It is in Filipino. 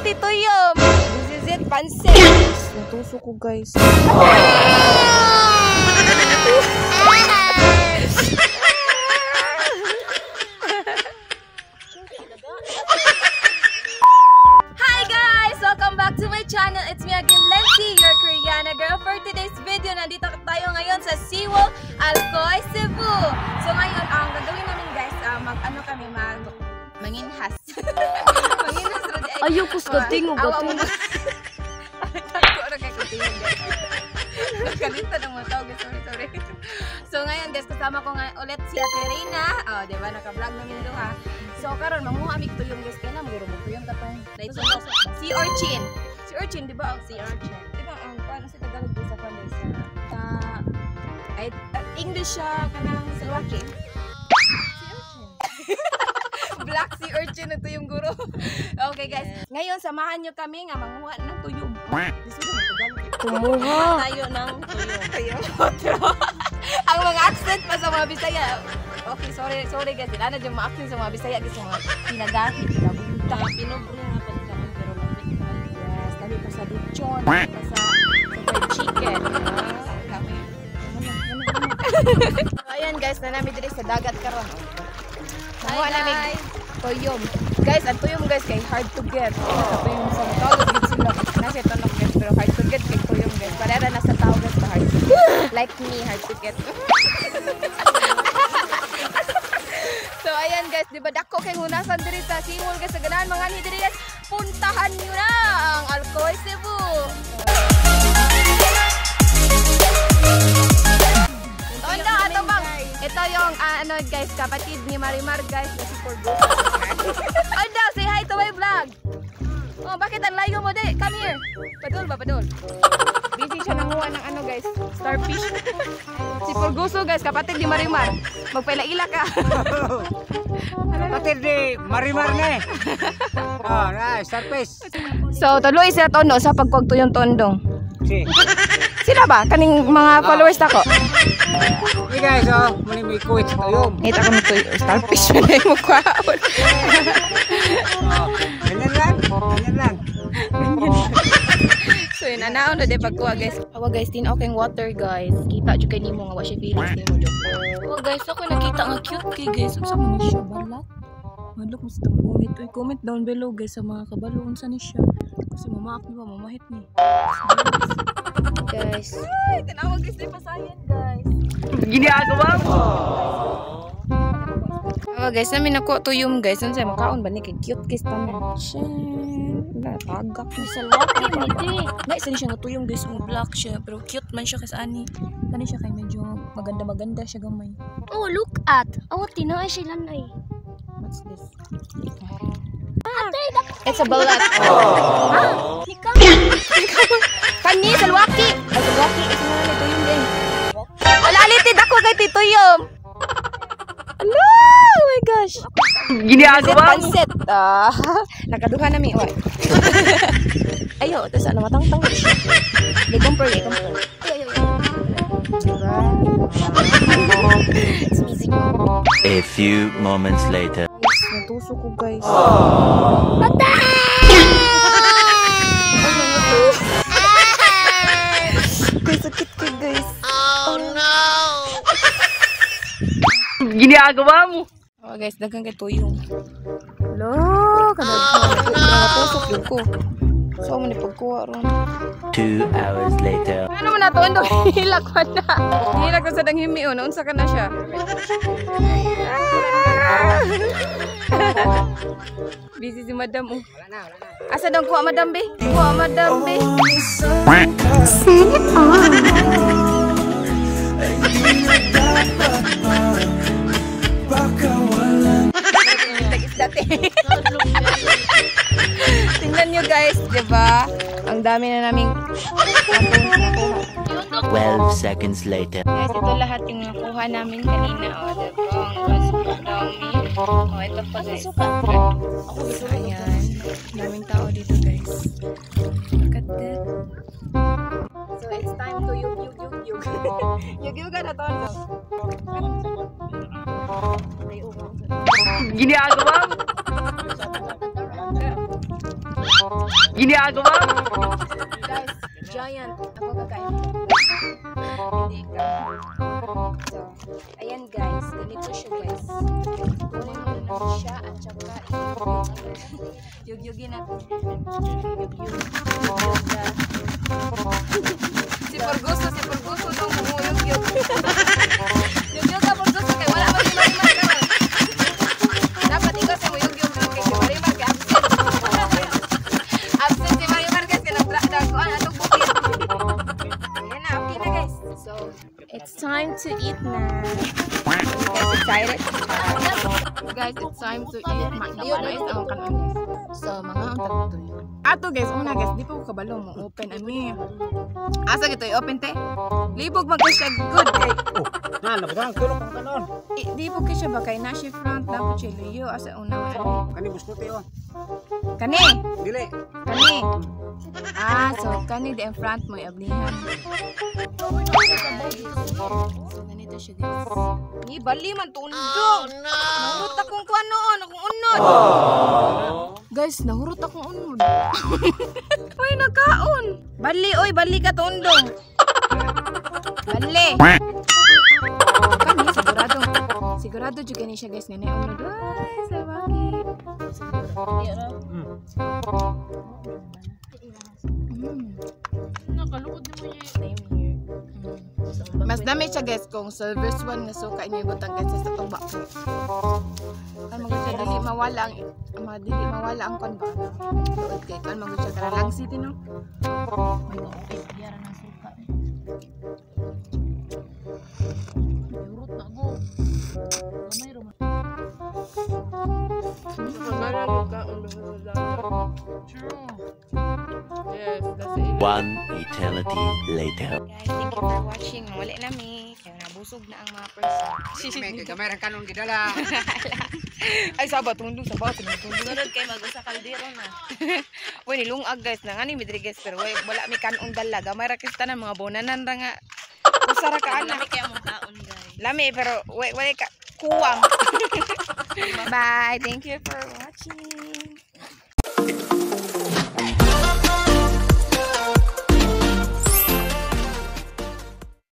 Tito Yum. This is it, pansit. Natuso ko guys. Hi guys! Welcome back to my channel. It's me again, Lency, your Koreana girl. For today's video, nandito tayo ngayon sa SeaWorld, Alcoy, Cebu. So ngayon, ang gagawin namin guys, manginhas. Manginhas. Ayoko sa gating o gating. Kalita ng mga tao guys, sorry. So ngayon guys, kasama ko nga ulit si Ate Reyna. Oh, di ba naka-vlog namin duha. So karon manguha amig tuyong guys, kaya na maguro mo tuyong katong. Sea urchin. Sea urchin, di ba ang sea urchin? Di ba ang paano sa Tagalog sa kanila sa English siya kanang salwaki. Sea urchin. Black sea urchin ito yung guro. Okay guys, ngayon samahan nyo kami nga manguha ng tuyong. Kumuha tayo ng tuyong. Ang mga accent pa sa mga Bisaya. Okay, sorry guys. Wala na dyan ma-accent sa mga Bisaya guys. Mga pinagahi, pinabunta, pinobre nga pa sa pero lapit. Yes, dami pa sa lechon, dami pa sa fried chicken. Ayan guys, na namin dito sa dagat karon. Manguha namin tuyong. Guys, ang tuyong guys kay hard to get. Tuyong sa tawag din sila. Nasa tanong guys, pero hard to get kay tuyong guys. Parera nasa tao guys ka hard to get. Like me, hard to get. So ayan guys, di ba dako kay hunasan diri sa SeaWorld guys, sa ganahan mga ni diri guys. Puntahan niyo na ang Alcoy, Cebu. Ito yung ano guys, kapatid ni Marimar guys, na si Porgo. Onda, say hi to my vlog. Oh, bakit ang layo mo de? Come here. Padol ba, padol? Busy siya nanguha ng ano guys, starfish. Si Porgoso guys, kapatid ni Marimar. Magpaila-ila ka. Kapatid ni Marimar ne. Oh, na, starfish. So, tuloy sila tono sa pagkugtuyong tondong. Si. Sila ba? Kaning mga followers nako? Hey guys, oh, muli may kuwit sa tuyong. Ito ako nito, starfish mo na yung mukha. Ganyan lang. So yun, anaon na din pagkuha guys. Awa guys, tinaw kayong water guys. Kita dyan kayo nimo nga, wa siya feelings nimo dyan. Awa guys, ako nakita nga cute kay guys. Ang sama ni siya, balat. Malok mo sa tamong ito. I-comment down below guys sa mga kabaloon sa ni siya. Kasi mamaak niyo ba, mamahit ni. Guys. Ay, tinawag guys, di pasayan guys. ginagawa mo. Oh guys, namin ako tuyong guys. Ano sa'yo, makaon ba ni? Kay cute guys tanan. Wala, tagak. Salwaki, hindi. Guys, ano siya nga tuyong guys. Black siya. Pero cute man siya kasi ani. Kani siya kay medyo maganda siya gamay. Oh, look at. Oh, tinaay siya lanay. What's this? It's a balat. Ah! Ikaw. Kani, salwaki! Ay, salwaki. Ito na lang tuyong din. Wala, alitid ako kay Tito Yum. Hello! Oh my gosh! Ginagawa mo. Pansit! Nakaduha namin. Ayo, ito sana matang-tang. Ikumpor. A few moments later. Yes, natuso ko guys. Guys, sakit ko guys. Oh no! Ginagawa mo. Oh guys, dagang kay tuyong. Hello! Nakatusok yun ko. So, mo ni pagkuha ron. 2 hours later. Ano man nato? Ano? Hilak ko na. Hilak ko sa danghimi o. Naunsa ka na siya. Busy si Madam o. Asa daw kuha Madam be? Kuha Madam be. Tingnan nyo guys, diba? Ang dami na naming 12 seconds later. guys, ito lahat yung nakuha namin kanina. O, diba? Ang super dami. O, ito pa guys. Ayan. Daming tao dito guys. Look at that. So, it's time to yug. Yug-yugan na to. Ginagawa mo. Ginagawa mo. Guys, giant. Ako kakain. Hindi ka. So, ayan guys. Ganito siya guys. Kunin mo na natin siya at saka yugyugin natin. Yugyug. Si Porguso nung yugyug. Yugyug ka Porguso kay wala man si Marimar karon. Dapat ikaw sa yugyug kay si Marimar kay absent. Absent si Marimar guys kay nagkuan atong bukid. Ayan na, okay na guys. So, it's time to eat na. Guys, excited? Guys, it's time to eat. Guys, ang kanon guys. So, mga ang tagtuloy. Ato guys, una guys, di pa ko kabalo mo open ani. Asa gito i-open te? Libog magka siya good kay. Na, nabutang tulong ang kanon. Di po kay siya ba kay na siya front dapat siya liyo asa una ani. Kani buskuti oh. Kani. Dili. Kani. So kani di ang front mo iablihan. So ganito siya guys. Ni bali man tundong. Nahurot akong kuan noon, akong unod. Guys, nahurot akong unod. Uy, nagkaon. Bali, oy, bali ka tundong. Bali. Kani sigurado. Sigurado juga ni siya guys, nenay unod. Ay, sabaki. Nakalukod na mo yung name here. Mas dami siya guys kung service one nga suka niyo ibutang guys sa tuba. Kan mga siya dili mawala ang kon ba. Tuod kay kan mga siya kara lang city no. Yara ng suka. Yurot na go. Gamay ro. True. Yes, that's it. One eternity later. Guys, thank you for watching. Wala na mi. Kaya nabusog na ang mga person. May gamay ang kanon gidala. Ay, sabat tundong. Sunod kay mag-usa kaldero na. Uy, nilungag guys. Nangani midri guys. Pero wala mi kanong dala. Gamay ra kita na mga bonanan ra nga. Usara ka ana. Lami kaya mong taon guys. Lami, pero wala ka kuwang. Bye. Thank you for watching.